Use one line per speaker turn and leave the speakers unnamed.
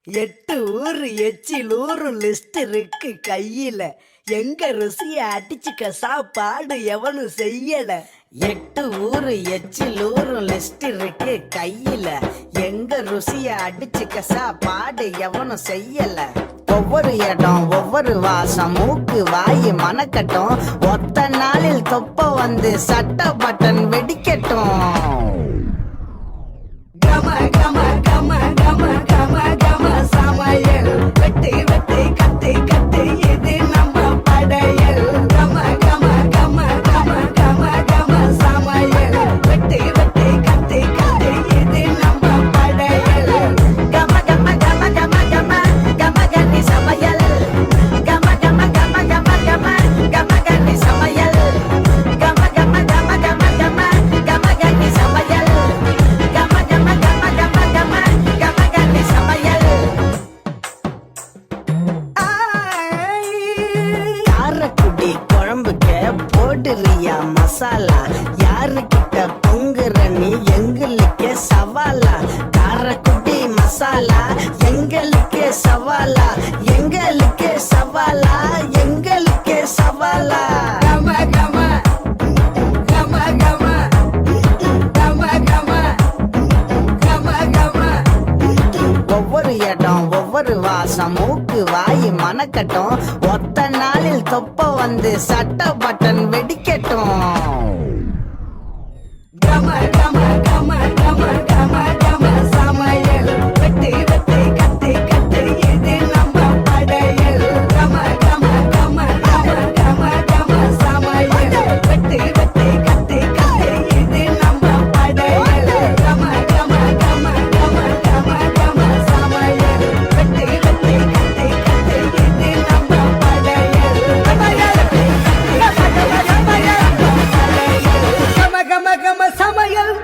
8 ஊரு எச்சில் ஊரு லிஸ்ட் இருக்கு கையில. எங்க ருசிய அடிச்சுக்க சாப்பாடு எவனும் செய்யல. 8 ஊரு எச்சில் ஊரு லிஸ்ட் இருக்கு கையில. எங்க ருசிய அடிச்சுக்க சாப்பாடு எவனும் செய்யல. ஒவ்வொரு இடம் ஒவ்வொரு வாசம் மூக்கு வாயு மனக்கட்டும். ஒத்த நாளில் தொப்ப வந்து சட்ட பட்டன் வெடிக்கட்டும். கம கம கம கம கம கம சமையல். வெட்டி வெட்டி கத்தி கத்தி இது நம்ம படையல். கம கம கம கம கம கம சமையல். வெட்டி வெட்டி கத்தி கத்தி இது நம்ம படையல். கம கம கம கம கம கம கன்னி சமையல். கம கம கம கம கம கம கன்னி சமையல். கம கம கம கம கம கம கன்னி சமையல். கம கம கம கம கம கம கன்னி சமையல். காரக்குடி குழம்புக்க போடுறியா மசாலா? யாருக்கிட்ட பொங்குற நீ எங்களுக்கே சவாலா? காரக்குடி மசாலா எங்களுக்கே சவாலா? எங்களுக்கே சவாலா? எங்களுக்கே சவாலா? கம கம கம கம கம கம கம கம. ஒவ்வொரு இடம் ஒவ்வொரு வாசம் மூக்கு வாயு மனக்கட்டும். ஒத்த நாளில் தொப்ப வந்து சட்ட பட்டன் வெடிக்கட்டும். கம கம கம கம கம கம சமையல். வெட்டி வெட்டி கத்தி கத்தி இது நம்ம படையல். கம கம கம கம கம கம சமையல். வெட்டி வெட்டி கத்தி கத்தி இது நம்ம படையல். கம கம கம கம கம கம சமையல். வெட்டி வெட்டி கத்தி கத்தி இது நம்ம படையல். கம கம கம சமையல்.